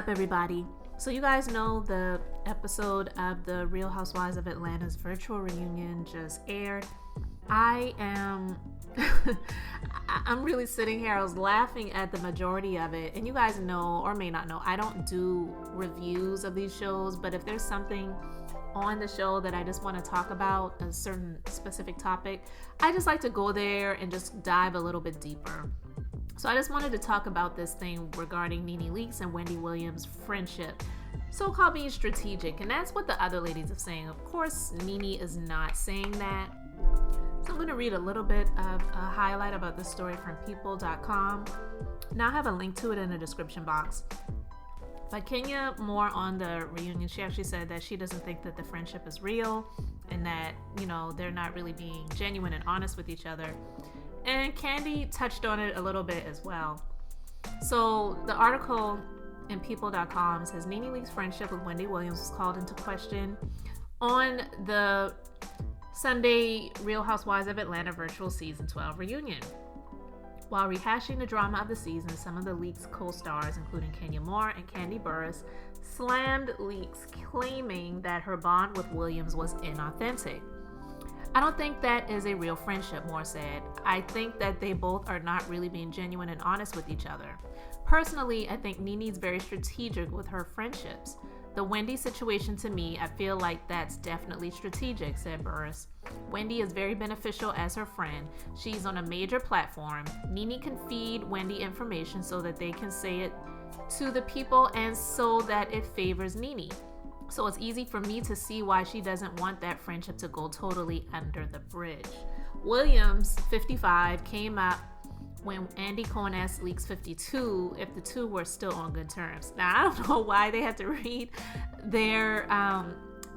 up, everybody? So you guys know the episode of the Real Housewives of Atlanta's virtual reunion just aired. I'm really sitting here. I was laughing at the majority of it. And you guys know, or may not know, I don't do reviews of these shows, but if there's something on the show that I just want to talk about, a certain specific topic, I just like to go there and just dive a little bit deeper. So I just wanted to talk about this thing regarding Nene Leakes and Wendy Williams' friendship, so-called being strategic, and that's what the other ladies are saying. Of course, Nene is not saying that. So I'm going to read a little bit of a highlight about this story from people.com. Now I have a link to it in the description box. But Kenya Moore on the reunion, she actually said that she doesn't think that the friendship is real and that, they're not really being genuine and honest with each other. And Kandi touched on it a little bit as well. So the article in people.com says Nene Leakes' friendship with Wendy Williams was called into question on the Sunday Real Housewives of Atlanta virtual season 12 reunion. While rehashing the drama of the season, some of the Leakes co-stars, including Kenya Moore and Kandi Burruss, slammed Leakes, claiming that her bond with Williams was inauthentic. I don't think that is a real friendship, Moore said. I think that they both are not really being genuine and honest with each other. Personally, I think Nene's very strategic with her friendships. The Wendy situation, to me, I feel like that's definitely strategic, said Burruss. Wendy is very beneficial as her friend. She's on a major platform. Nene can feed Wendy information so that they can say it to the people and so that it favors Nene. So it's easy for me to see why she doesn't want that friendship to go totally under the bridge. Williams, 55, came up when Andy Cohen asked Leakes, 52, if the two were still on good terms. Now, I don't know why they had to read their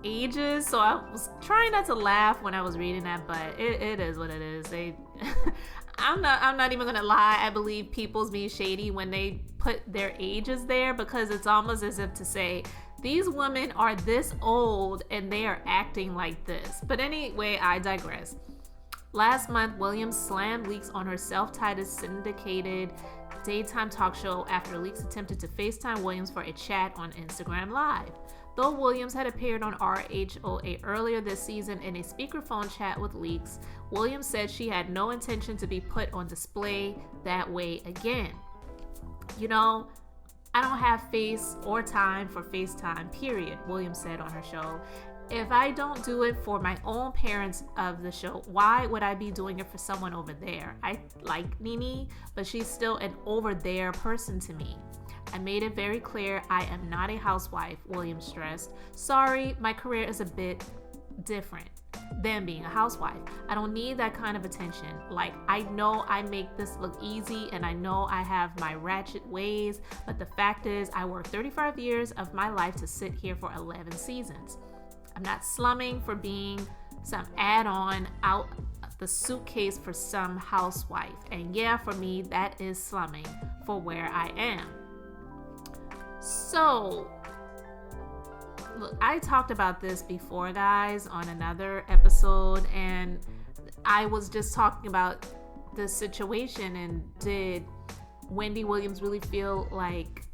ages, so I was trying not to laugh when I was reading that, but it is what it is. I'm not even gonna lie. I believe people's being shady when they put their ages there, because it's almost as if to say, these women are this old and they are acting like this. But anyway, I digress. Last month, Williams slammed Leakes on her self-titled syndicated daytime talk show after Leakes attempted to FaceTime Williams for a chat on Instagram Live. Though Williams had appeared on RHOA earlier this season in a speakerphone chat with Leakes, Williams said she had no intention to be put on display that way again. I don't have face or time for FaceTime, period, Williams said on her show. If I don't do it for my own parents of the show, why would I be doing it for someone over there? I like Nene, but she's still an over there person to me. I made it very clear I am not a housewife, Williams stressed. Sorry, my career is a bit different than being a housewife. I don't need that kind of attention. I know I make this look easy and I know I have my ratchet ways, but the fact is I worked 35 years of my life to sit here for 11 seasons. I'm not slumming for being some add-on out the suitcase for some housewife. And yeah, for me, that is slumming for where I am. So, look, I talked about this before, guys, on another episode, and I was just talking about the situation and did Wendy Williams really feel like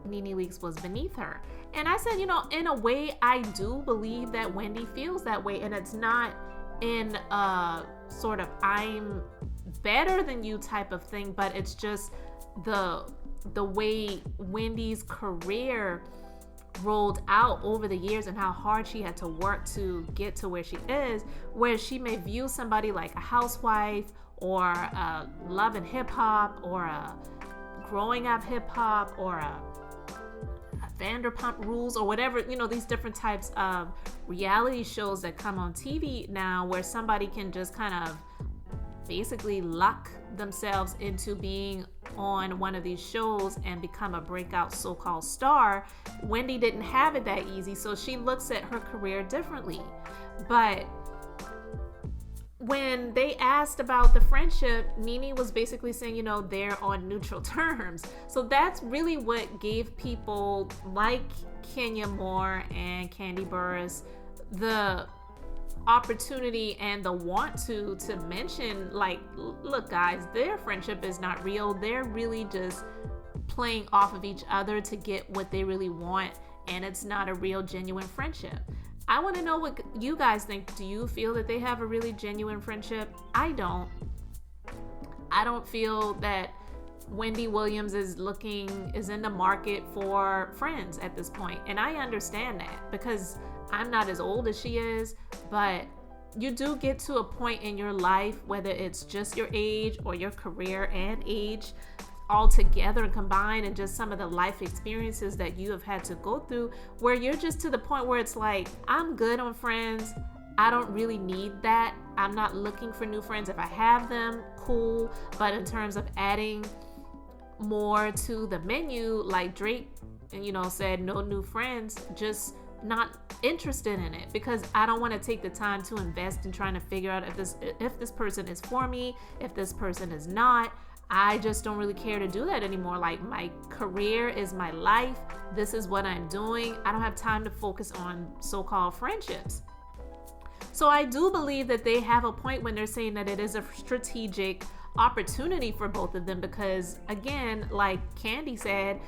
Nene Leakes was beneath her? And I said, in a way, I do believe that Wendy feels that way, and it's not in a sort of I'm better than you type of thing, but it's just the way Wendy's career rolled out over the years and how hard she had to work to get to where she is, where she may view somebody like a housewife or a love and hip hop or a growing up hip hop or a Vanderpump Rules or whatever, these different types of reality shows that come on TV now, where somebody can just kind of basically luck themselves into being on one of these shows and become a breakout so-called star. Wendy didn't have it that easy, so she looks at her career differently. But when they asked about the friendship, Nene was basically saying, they're on neutral terms. So that's really what gave people like Kenya Moore and Kandi Burruss the opportunity and the want to mention, look guys, their friendship is not real. They're really just playing off of each other to get what they really want, and it's not a real genuine friendship. I want to know what you guys think. Do you feel that they have a really genuine friendship? I don't. I don't feel that Wendy Williams is in the market for friends at this point. And I understand that because I'm not as old as she is, but you do get to a point in your life, whether it's just your age or your career and age all together and combined, and just some of the life experiences that you have had to go through, where you're just to the point where it's like, I'm good on friends. I don't really need that. I'm not looking for new friends. If I have them, cool. But in terms of adding more to the menu, like Drake, said, no new friends, just not interested in it, because I don't want to take the time to invest in trying to figure out if this person is for me, if this person is not. I just don't really care to do that anymore. Like, my career is my life. This is what I'm doing. I don't have time to focus on so-called friendships. So I do believe that they have a point when they're saying that it is a strategic opportunity for both of them, because again, like Candy said,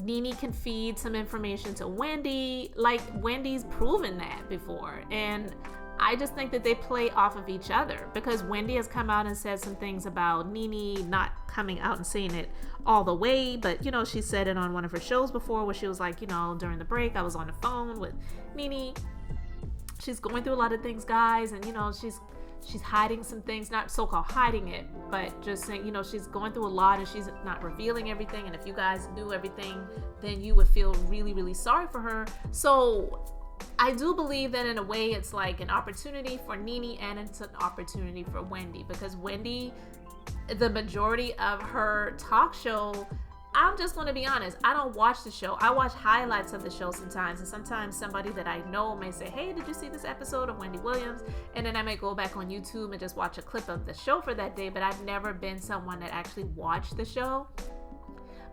Nene can feed some information to Wendy. Like, Wendy's proven that before. And I just think that they play off of each other, because Wendy has come out and said some things about Nene, not coming out and saying it all the way, but she said it on one of her shows before, where she was like, during the break, I was on the phone with Nene. She's going through a lot of things, guys, and she's hiding some things, not so-called hiding it, but just saying, she's going through a lot and she's not revealing everything. And if you guys knew everything, then you would feel really, really sorry for her. So I do believe that in a way it's like an opportunity for Nene and it's an opportunity for Wendy, because Wendy, the majority of her talk show, I'm just going to be honest, I don't watch the show. I watch highlights of the show sometimes, and sometimes somebody that I know may say, hey, did you see this episode of Wendy Williams? And then I may go back on YouTube and just watch a clip of the show for that day, but I've never been someone that actually watched the show.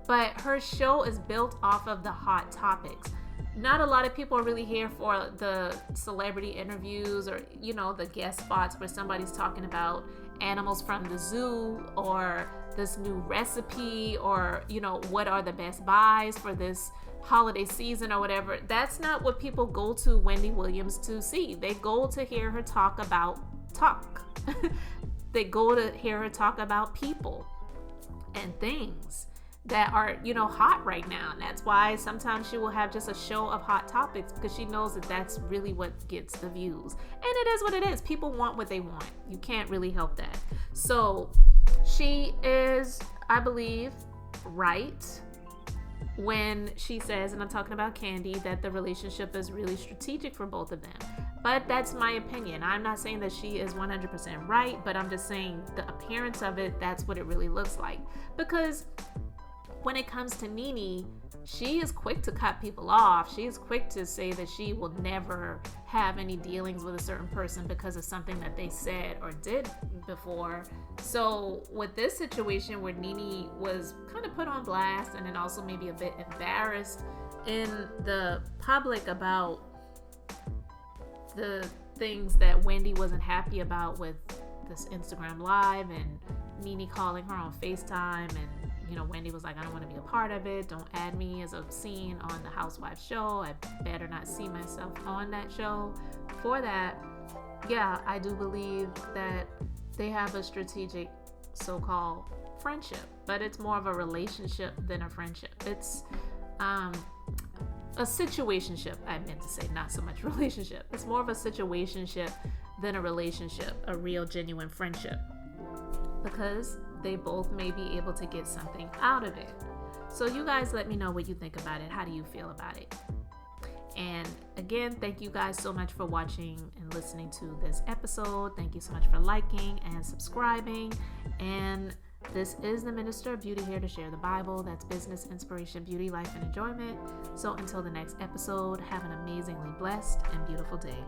But her show is built off of the hot topics. Not a lot of people are really here for the celebrity interviews or, the guest spots where somebody's talking about animals from the zoo or this new recipe or, what are the best buys for this holiday season or whatever. That's not what people go to Wendy Williams to see. They go to hear her talk. They go to hear her talk about people and things that are, hot right now. And that's why sometimes she will have just a show of hot topics, because she knows that that's really what gets the views. And it is what it is. People want what they want. You can't really help that. So she is, I believe, right when she says, and I'm talking about Candy, that the relationship is really strategic for both of them. But that's my opinion. I'm not saying that she is 100% right, but I'm just saying the appearance of it, that's what it really looks like. Because when it comes to Nene, she is quick to cut people off. She is quick to say that she will never have any dealings with a certain person because of something that they said or did before. So with this situation where Nene was kind of put on blast and then also maybe a bit embarrassed in the public about the things that Wendy wasn't happy about with this Instagram Live, and Nene calling her on FaceTime, and Wendy was like, I don't want to be a part of it. Don't add me as a scene on the Housewives show. I better not see myself on that show for that. Yeah, I do believe that they have a strategic so-called friendship, but it's more of a relationship than a friendship. It's a situationship, I meant to say, not so much relationship. It's more of a situationship than a relationship, a real genuine friendship, because they both may be able to get something out of it. So you guys let me know what you think about it. How do you feel about it? And again, thank you guys so much for watching and listening to this episode. Thank you so much for liking and subscribing. And this is the Minister of Beauty, here to share the Bible. That's business, inspiration, beauty, life, and enjoyment. So until the next episode, have an amazingly blessed and beautiful day.